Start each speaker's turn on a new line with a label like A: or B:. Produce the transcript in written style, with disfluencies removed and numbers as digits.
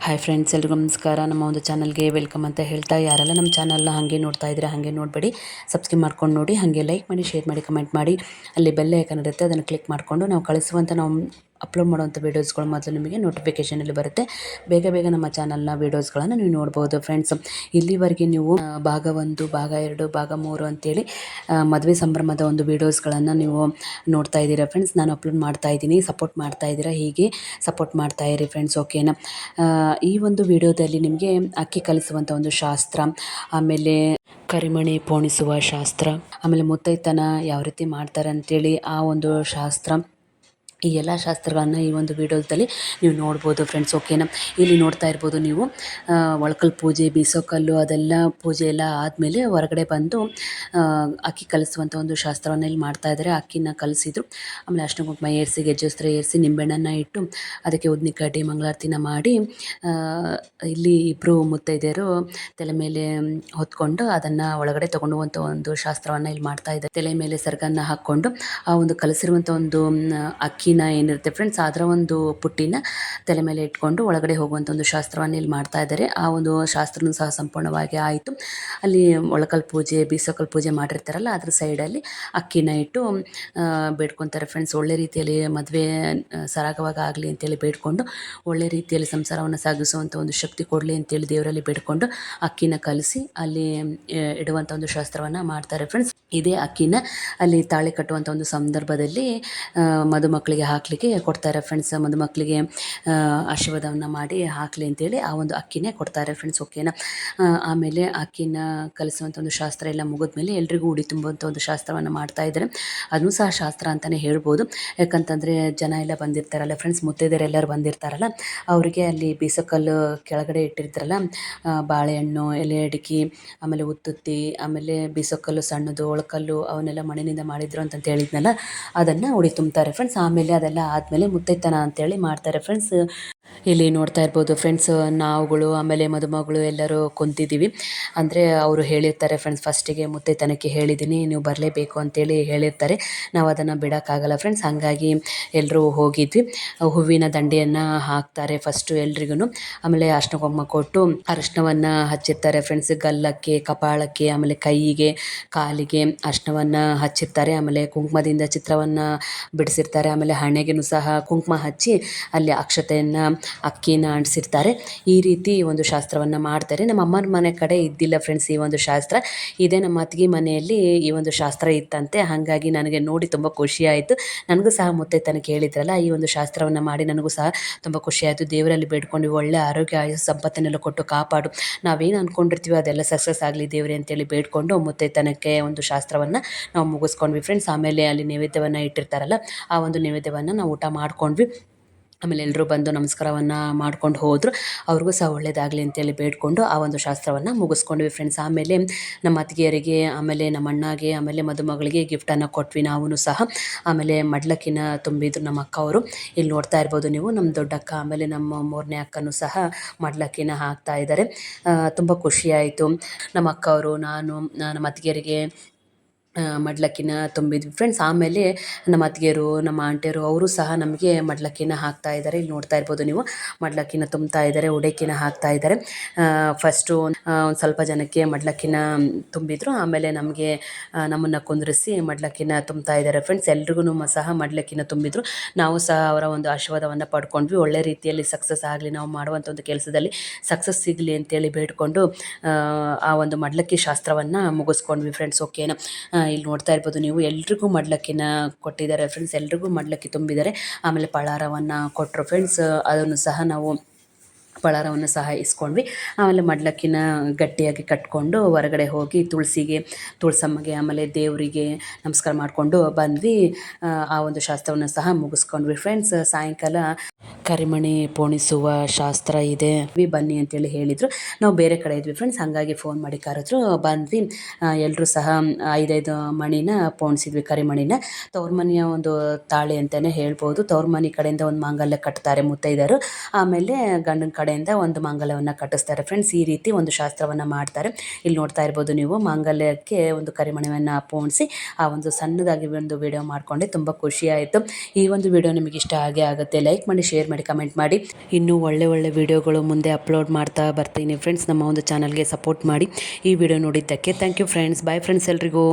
A: Hi friends, ಎಲ್ರಿಗೂ ನಮಸ್ಕಾರ. ನಮ್ಮ ಒಂದು ಚಾನಲ್ಗೆ ವೆಲ್ಕಮ್ ಅಂತ ಹೇಳ್ತಾ, ಯಾರೆಲ್ಲ ನಮ್ಮ ಚಾನಲ್ನ ಹಾಗೆ ನೋಡ್ತಾ ಇದ್ದೀರಾ ಹಾಗೆ ನೋಡಬೇಡಿ, ಸಬ್ಸ್ಕ್ರೈಬ್ ಮಾಡ್ಕೊಂಡು ನೋಡಿ, ಹಾಗೆ ಲೈಕ್ ಮಾಡಿ, ಶೇರ್ ಮಾಡಿ, ಕಮೆಂಟ್ ಮಾಡಿ. ಅಲ್ಲಿ ಬೆಲ್ ಐಕಾನ್ ಇರುತ್ತೆ, ಅದನ್ನು ಕ್ಲಿಕ್ ಮಾಡಿಕೊಂಡು ನಾವು ಅಪ್ಲೋಡ್ ಮಾಡುವಂಥ ವೀಡಿಯೋಸ್ಗಳು ಮೊದಲು ನಿಮಗೆ ನೋಟಿಫಿಕೇಷನಲ್ಲಿ ಬರುತ್ತೆ. ಬೇಗ ಬೇಗ ನಮ್ಮ ಚಾನಲ್ನ ವೀಡಿಯೋಸ್ಗಳನ್ನು ನೀವು ನೋಡ್ಬೋದು ಫ್ರೆಂಡ್ಸ್. ಇಲ್ಲಿವರೆಗೆ ನೀವು ಭಾಗ 1, ಭಾಗ 2, ಭಾಗ 3 ಅಂತೇಳಿ ಮದುವೆ ಸಂಭ್ರಮದ ಒಂದು ವೀಡಿಯೋಸ್ಗಳನ್ನು ನೀವು ನೋಡ್ತಾ ಇದ್ದೀರಾ ಫ್ರೆಂಡ್ಸ್. ನಾನು ಅಪ್ಲೋಡ್ ಮಾಡ್ತಾ ಇದ್ದೀನಿ, ಸಪೋರ್ಟ್ ಮಾಡ್ತಾ ಇದ್ದೀರಾ, ಹೀಗೆ ಸಪೋರ್ಟ್ ಮಾಡ್ತಾ ಇರಿ ಫ್ರೆಂಡ್ಸ್, ಓಕೆನಾ. ಈ ಒಂದು ವಿಡಿಯೋದಲ್ಲಿ ನಿಮಗೆ ಅಕ್ಕಿ ಕಲಿಸುವಂಥ ಒಂದು ಶಾಸ್ತ್ರ, ಆಮೇಲೆ ಕರಿಮಣಿ ಪೋಣಿಸುವ ಶಾಸ್ತ್ರ, ಆಮೇಲೆ ಮುತ್ತೈತನ ಯಾವ ರೀತಿ ಮಾಡ್ತಾರೆ ಅಂತೇಳಿ ಆ ಒಂದು ಶಾಸ್ತ್ರ, ಈ ಎಲ್ಲ ಶಾಸ್ತ್ರಗಳನ್ನು ಈ ಒಂದು ವಿಡಿಯೋದಲ್ಲಿ ನೀವು ನೋಡ್ಬೋದು ಫ್ರೆಂಡ್ಸ್, ಓಕೆನಾ. ಇಲ್ಲಿ ನೋಡ್ತಾ ಇರ್ಬೋದು ನೀವು ಒಳಕಲ್ಲು ಪೂಜೆ, ಬೀಸೋಕಲ್ಲು, ಅದೆಲ್ಲ ಪೂಜೆ ಎಲ್ಲ ಆದಮೇಲೆ ಹೊರಗಡೆ ಬಂದು ಅಕ್ಕಿ ಕಲಿಸುವಂಥ ಒಂದು ಶಾಸ್ತ್ರವನ್ನು ಇಲ್ಲಿ ಮಾಡ್ತಾ ಇದ್ದಾರೆ. ಅಕ್ಕಿನ ಕಲಿಸಿದ್ರು, ಆಮೇಲೆ ಅರ್ಶಿನ ಕುಂಕುಮ ಏರಿಸಿ, ಗೆಜ್ಜೆಸ್ತ್ರ ಏರಿಸಿ, ನಿಂಬೆಹಣ್ಣನ್ನು ಇಟ್ಟು ಅದಕ್ಕೆ ಉದ್ನಿ ಕಡ್ಡಿ ಮಂಗಳಾರತಿನ ಮಾಡಿ ಇಲ್ಲಿ ಇಬ್ಬರು ಮುತ್ತೈದೆಯರು ತಲೆ ಮೇಲೆ ಹೊತ್ಕೊಂಡು ಅದನ್ನು ಒಳಗಡೆ ತೊಗೊಂಡು ಹೋಗುವಂಥ ಒಂದು ಶಾಸ್ತ್ರವನ್ನು ಇಲ್ಲಿ ಮಾಡ್ತಾ ಇದ್ದಾರೆ. ತಲೆ ಮೇಲೆ ಸೆರಗನ್ನು ಹಾಕ್ಕೊಂಡು ಆ ಒಂದು ಕಲಿಸಿರುವಂಥ ಒಂದು ಅಕ್ಕಿನ ಏನಿರುತ್ತೆ ಫ್ರೆಂಡ್ಸ್, ಅದರ ಒಂದು ಪುಟ್ಟಿನ ತಲೆ ಮೇಲೆ ಇಟ್ಕೊಂಡು ಒಳಗಡೆ ಹೋಗುವಂಥ ಒಂದು ಶಾಸ್ತ್ರವನ್ನು ಇಲ್ಲಿ ಮಾಡ್ತಾ ಇದ್ದಾರೆ. ಆ ಒಂದು ಶಾಸ್ತ್ರನೂ ಸಹ ಸಂಪೂರ್ಣವಾಗಿ ಆಯಿತು. ಅಲ್ಲಿ ಒಳಕಲ್ ಪೂಜೆ, ಬೀಸೋಕಲ್ ಪೂಜೆ ಮಾಡಿರ್ತಾರಲ್ಲ, ಅದ್ರ ಸೈಡಲ್ಲಿ ಅಕ್ಕಿನ ಇಟ್ಟು ಬೇಡ್ಕೊತಾರೆ ಫ್ರೆಂಡ್ಸ್. ಒಳ್ಳೆ ರೀತಿಯಲ್ಲಿ ಮದುವೆ ಸರಾಗವಾಗಿ ಆಗಲಿ ಅಂತೇಳಿ ಬೇಡ್ಕೊಂಡು, ಒಳ್ಳೆ ರೀತಿಯಲ್ಲಿ ಸಂಸಾರವನ್ನು ಸಾಗಿಸುವಂಥ ಒಂದು ಶಕ್ತಿ ಕೊಡಲಿ ಅಂತೇಳಿ ದೇವರಲ್ಲಿ ಬೇಡ್ಕೊಂಡು ಅಕ್ಕಿನ ಕಲಿಸಿ ಅಲ್ಲಿ ಇಡುವಂಥ ಒಂದು ಶಾಸ್ತ್ರವನ್ನು ಮಾಡ್ತಾರೆ ಫ್ರೆಂಡ್ಸ್. ಇದೇ ಅಕ್ಕಿನ ಅಲ್ಲಿ ತಾಳಿ ಕಟ್ಟುವಂಥ ಒಂದು ಸಂದರ್ಭದಲ್ಲಿ ಮದುಮಕ್ಕಳಿಗೆ ಹಾಕಲಿಕ್ಕೆ ಕೊಡ್ತಾರೆ ಫ್ರೆಂಡ್ಸ್. ಮದುಮಕ್ಕಳಿಗೆ ಆಶೀರ್ವಾದವನ್ನು ಮಾಡಿ ಹಾಕಲಿ ಅಂತೇಳಿ ಆ ಒಂದು ಅಕ್ಕಿನೇ ಕೊಡ್ತಾರೆ ಫ್ರೆಂಡ್ಸ್, ಓಕೆನಾ. ಆಮೇಲೆ ಅಕ್ಕಿನ ಕಲಿಸುವಂಥ ಒಂದು ಶಾಸ್ತ್ರ ಎಲ್ಲ ಮುಗಿದ್ಮೇಲೆ ಎಲ್ರಿಗೂ ಉಡಿ ತುಂಬುವಂಥ ಒಂದು ಶಾಸ್ತ್ರವನ್ನು ಮಾಡ್ತಾ ಇದ್ದಾರೆ. ಅದನ್ನು ಸಹ ಶಾಸ್ತ್ರ ಅಂತಲೇ ಹೇಳ್ಬೋದು. ಯಾಕಂತಂದರೆ ಜನ ಎಲ್ಲ ಬಂದಿರ್ತಾರಲ್ಲ ಫ್ರೆಂಡ್ಸ್, ಮುತ್ತೈದೆಯರೆಲ್ಲರೂ ಬಂದಿರ್ತಾರಲ್ಲ, ಅವರಿಗೆ ಅಲ್ಲಿ ಬೀಸೋಕಲ್ಲು ಕೆಳಗಡೆ ಇಟ್ಟಿರ್ತಾರಲ್ಲ, ಬಾಳೆಹಣ್ಣು, ಎಲೆ ಅಡಿಕೆ, ಆಮೇಲೆ ಉತ್ತುತ್ತಿ, ಆಮೇಲೆ ಬೀಸೋಕಲ್ಲು ಸಣ್ಣದು, ಒಳಕಲ್ಲು, ಅವನ್ನೆಲ್ಲ ಮಣ್ಣಿನಿಂದ ಮಾಡಿದ್ರು ಅಂತ ಹೇಳಿದ್ನಲ್ಲ, ಅದನ್ನು ಉಡಿ ತುಂಬ್ತಾರೆ ಫ್ರೆಂಡ್ಸ್. ಆಮೇಲೆ ಅದೆಲ್ಲ ಆದಮೇಲೆ ಮುತ್ತೈತನ ಅಂತೇಳಿ ಮಾಡ್ತಾರೆ ಫ್ರೆಂಡ್ಸ್. ಇಲ್ಲಿ ನೋಡ್ತಾ ಇರ್ಬೋದು ಫ್ರೆಂಡ್ಸ್, ನಾವುಗಳು ಆಮೇಲೆ ಮದುಮಗಳು ಎಲ್ಲರೂ ಕುಂತಿದ್ದೀವಿ. ಅಂದರೆ ಅವರು ಹೇಳಿರ್ತಾರೆ ಫ್ರೆಂಡ್ಸ್, ಫಸ್ಟಿಗೆ ಮುತ್ತೈತನಕ್ಕೆ ಹೇಳಿದ್ದೀನಿ, ನೀವು ಬರಲೇಬೇಕು ಅಂತೇಳಿ ಹೇಳಿರ್ತಾರೆ. ನಾವು ಅದನ್ನು ಬಿಡೋಕ್ಕಾಗಲ್ಲ ಫ್ರೆಂಡ್ಸ್, ಹಾಗಾಗಿ ಎಲ್ಲರೂ ಹೋಗಿದ್ವಿ. ಹೂವಿನ ದಂಡೆಯನ್ನು ಹಾಕ್ತಾರೆ ಫಸ್ಟು ಎಲ್ರಿಗೂ. ಆಮೇಲೆ ಅರ್ಶಿನ ಕುಂಕುಮ ಕೊಟ್ಟು ಅರಿಶಿನವನ್ನು ಹಚ್ಚಿರ್ತಾರೆ ಫ್ರೆಂಡ್ಸ್, ಗಲ್ಲಕ್ಕೆ, ಕಪಾಳಕ್ಕೆ, ಆಮೇಲೆ ಕೈಗೆ, ಕಾಲಿಗೆ ಅರಿಶಿನವನ್ನು ಹಚ್ಚಿರ್ತಾರೆ. ಆಮೇಲೆ ಕುಂಕುಮದಿಂದ ಚಿತ್ರವನ್ನು ಬಿಡಿಸಿರ್ತಾರೆ. ಆಮೇಲೆ ಹಣೆಗೂ ಸಹ ಕುಂಕುಮ ಹಚ್ಚಿ ಅಲ್ಲಿ ಅಕ್ಷತೆಯನ್ನು, ಅಕ್ಕಿನ ಅಂಟಿಸಿರ್ತಾರೆ. ಈ ರೀತಿ ಒಂದು ಶಾಸ್ತ್ರವನ್ನು ಮಾಡ್ತಾರೆ. ನಮ್ಮ ಅಮ್ಮನ ಮನೆ ಕಡೆ ಇದ್ದಿಲ್ಲ ಫ್ರೆಂಡ್ಸ್ ಈ ಒಂದು ಶಾಸ್ತ್ರ. ಇದೇ ನಮ್ಮ ಅತ್ತಿಗೆ ಮನೆಯಲ್ಲಿ ಈ ಒಂದು ಶಾಸ್ತ್ರ ಇತ್ತಂತೆ. ಹಾಗಾಗಿ ನನಗೆ ನೋಡಿ ತುಂಬ ಖುಷಿಯಾಯಿತು. ನನಗೂ ಸಹ ಮುತ್ತೈತನಕ್ಕೆ ಹೇಳಿದ್ರಲ್ಲ, ಈ ಒಂದು ಶಾಸ್ತ್ರವನ್ನು ಮಾಡಿ ನನಗೂ ಸಹ ತುಂಬ ಖುಷಿಯಾಯಿತು. ದೇವರಲ್ಲಿ ಬೇಡ್ಕೊಂಡು ಒಳ್ಳೆ ಆರೋಗ್ಯ, ಆಯುಷ್ಯ, ಸಂಪತ್ತನ್ನೆಲ್ಲ ಕೊಟ್ಟು ಕಾಪಾಡು, ನಾವೇನು ಅಂದ್ಕೊಂಡಿರ್ತೀವೋ ಅದೆಲ್ಲ ಸಕ್ಸಸ್ ಆಗಲಿ ದೇವರೇ ಅಂತೇಳಿ ಬೇಡ್ಕೊಂಡು ಮುತ್ತೈತನಕ್ಕೆ ಒಂದು ಶಾಸ್ತ್ರವನ್ನು ನಾವು ಮುಗಿಸ್ಕೊಂಡ್ವಿ ಫ್ರೆಂಡ್ಸ್. ಆಮೇಲೆ ಅಲ್ಲಿ ನೈವೇದ್ಯವನ್ನು ಇಟ್ಟಿರ್ತಾರಲ್ಲ, ಆ ಒಂದು ನೈವೇದ್ಯವನ್ನು ನಾವು ಊಟ ಮಾಡ್ಕೊಂಡ್ವಿ. ಆಮೇಲೆ ಎಲ್ಲರೂ ಬಂದು ನಮಸ್ಕಾರವನ್ನು ಮಾಡ್ಕೊಂಡು ಹೋದರು. ಅವ್ರಿಗೂ ಸಹ ಒಳ್ಳೆಯದಾಗಲಿ ಅಂತೇಳಿ ಬೇಡ್ಕೊಂಡು ಆ ಒಂದು ಶಾಸ್ತ್ರವನ್ನು ಮುಗಿಸ್ಕೊಂಡ್ವಿ ಫ್ರೆಂಡ್ಸ್. ಆಮೇಲೆ ನಮ್ಮ ಅತ್ತಿಗೆಯರಿಗೆ, ಆಮೇಲೆ ನಮ್ಮ ಅಣ್ಣಗೆ, ಆಮೇಲೆ ಮದುಮಗಳಿಗೆ ಗಿಫ್ಟನ್ನು ಕೊಟ್ವಿ ನಾವು ಸಹ. ಆಮೇಲೆ ಮಡ್ಲಕ್ಕಿನ ತುಂಬಿದ್ರು ನಮ್ಮ ಅಕ್ಕ ಅವರು. ಇಲ್ಲಿ ನೋಡ್ತಾ ಇರ್ಬೋದು ನೀವು, ನಮ್ಮ ದೊಡ್ಡಕ್ಕ ಆಮೇಲೆ ನಮ್ಮ 3ನೇ ಅಕ್ಕನೂ ಸಹ ಮಡ್ಲಕ್ಕಿನ ಹಾಕ್ತಾ ಇದ್ದಾರೆ. ತುಂಬ ಖುಷಿಯಾಯಿತು. ನಮ್ಮ ಅಕ್ಕ ಅವರು, ನಾನು, ನಮ್ಮ ಅತ್ತಿಗೆಯರಿಗೆ ಮಡ್ಲಕ್ಕಿನ ತುಂಬಿದ್ವಿ ಫ್ರೆಂಡ್ಸ್. ಆಮೇಲೆ ನಮ್ಮ ಅತ್ತಿಗೆಯರು, ನಮ್ಮ ಆಂಟಿಯರು, ಅವರು ಸಹ ನಮಗೆ ಮಡ್ಲಕ್ಕಿನ ಹಾಕ್ತಾ ಇದ್ದಾರೆ. ಇಲ್ಲಿ ನೋಡ್ತಾ ಇರ್ಬೋದು ನೀವು, ಮಡ್ಲಕ್ಕಿನ ತುಂಬ್ತಾ ಇದ್ದಾರೆ, ಉಡಕ್ಕಿನ ಹಾಕ್ತಾ ಇದ್ದಾರೆ. ಫಸ್ಟು ಒಂದು ಸ್ವಲ್ಪ ಜನಕ್ಕೆ ಮಡ್ಲಕ್ಕಿನ ತುಂಬಿದ್ರು, ಆಮೇಲೆ ನಮ್ಮನ್ನು ಕುಂದ್ರಿಸಿ ಮಡ್ಲಕ್ಕಿನ ತುಂಬ್ತಾ ಇದ್ದಾರೆ ಫ್ರೆಂಡ್ಸ್. ಎಲ್ರಿಗೂ ಸಹ ಮಡ್ಲಕ್ಕಿನ ತುಂಬಿದ್ರು. ನಾವು ಸಹ ಅವರ ಒಂದು ಆಶೀರ್ವಾದವನ್ನು ಪಡ್ಕೊಂಡ್ವಿ. ಒಳ್ಳೆ ರೀತಿಯಲ್ಲಿ ಸಕ್ಸಸ್ ಆಗಲಿ, ನಾವು ಮಾಡುವಂಥ ಒಂದು ಕೆಲಸದಲ್ಲಿ ಸಕ್ಸಸ್ ಸಿಗಲಿ ಅಂತೇಳಿ ಬೇಡ್ಕೊಂಡು ಆ ಒಂದು ಮಡ್ಲಕ್ಕಿ ಶಾಸ್ತ್ರವನ್ನು ಮುಗಿಸ್ಕೊಂಡ್ವಿ ಫ್ರೆಂಡ್ಸ್, ಓಕೆನಾ. ಇಲ್ಲಿ ನೋಡ್ತಾ ಇರ್ಬೋದು ನೀವು, ಎಲ್ರಿಗೂ ಮಡ್ಲಕ್ಕಿನ ಕೊಟ್ಟಿದ್ದಾರೆ ಫ್ರೆಂಡ್ಸ್, ಎಲ್ರಿಗೂ ಮಡ್ಲಕ್ಕಿ ತುಂಬಿದ್ದಾರೆ. ಆಮೇಲೆ ಪಳಾರವನ್ನು ಕೊಟ್ಟರು ಫ್ರೆಂಡ್ಸ್, ಅದನ್ನು ಸಹ ನಾವು ಪಳಾರವನ್ನು ಸಹ ಇಸ್ಕೊಂಡ್ವಿ. ಆಮೇಲೆ ಮಡ್ಲಕ್ಕಿನ ಗಟ್ಟಿಯಾಗಿ ಕಟ್ಕೊಂಡು ಹೊರಗಡೆ ಹೋಗಿ ತುಳಸಮ್ಮಗೆ, ಆಮೇಲೆ ದೇವರಿಗೆ ನಮಸ್ಕಾರ ಮಾಡಿಕೊಂಡು ಬಂದ್ವಿ. ಆ ಒಂದು ಶಾಸ್ತ್ರವನ್ನು ಸಹ ಮುಗಿಸ್ಕೊಂಡ್ವಿ ಫ್ರೆಂಡ್ಸ್. ಸಾಯಂಕಾಲ ಕರಿಮಣಿ ಪೋಣಿಸುವ ಶಾಸ್ತ್ರ ಇದೆ, ಬನ್ನಿ ಅಂತೇಳಿ ಹೇಳಿದರು. ನಾವು ಬೇರೆ ಕಡೆ ಇದ್ವಿ ಫ್ರೆಂಡ್ಸ್, ಹಾಗಾಗಿ ಫೋನ್ ಮಾಡಿ ಕರೆದ್ರು, ಬಂದ್ವಿ. ಎಲ್ಲರೂ ಸಹ 5 ಮಣಿನ ಪೋಣಿಸಿದ್ವಿ, ಕರಿಮಣಿನ. ತವ್ರ ಮನೆಯ ಒಂದು ತಾಳಿ ಅಂತಲೇ ಹೇಳ್ಬೋದು. ತವ್ರ ಮನೆ ಕಡೆಯಿಂದ ಒಂದು ಮಾಂಗಲ್ಯ ಕಟ್ತಾರೆ ಮುತ್ತೈದೆಯರು, ಆಮೇಲೆ ಗಂಡನ ಕಡೆಯಿಂದ ಒಂದು ಮಾಂಗಲ್ಯವನ್ನು ಕಟ್ಟಿಸ್ತಾರೆ ಫ್ರೆಂಡ್ಸ್. ಈ ರೀತಿ ಒಂದು ಶಾಸ್ತ್ರವನ್ನು ಮಾಡ್ತಾರೆ. ಇಲ್ಲಿ ನೋಡ್ತಾ ಇರ್ಬೋದು ನೀವು, ಮಾಂಗಲ್ಯಕ್ಕೆ ಒಂದು ಕರಿಮಣಿಯನ್ನು ಪೋಣಿಸಿ ಆ ಒಂದು ಸಣ್ಣದಾಗಿ ಒಂದು ವಿಡಿಯೋ ಮಾಡಿಕೊಂಡೆ. ತುಂಬ ಖುಷಿಯಾಯಿತು. ಈ ಒಂದು ವಿಡಿಯೋ ನಿಮಗೆ ಇಷ್ಟ ಆಗೇ ಆಗುತ್ತೆ. ಲೈಕ್ ಮಾಡಿ, ಶೇರ್ ಮಾಡಿ ಕಮೆಂಟ್ ಮಾಡಿ. ಇನ್ನೂ ಒಳ್ಳೆ ವಿಡಿಯೋಗಳು ಮುಂದೆ ಅಪ್ಲೋಡ್ ಮಾಡ್ತಾ ಬರ್ತೀನಿ ಫ್ರೆಂಡ್ಸ್. ನಮ್ಮ ಒಂದು ಚಾನಲ್ಗೆ ಸಪೋರ್ಟ್ ಮಾಡಿ. ಈ ವಿಡಿಯೋ ನೋಡಿದ್ದಕ್ಕೆ thank you friends. Bye friends ಎಲ್ರಿಗೂ.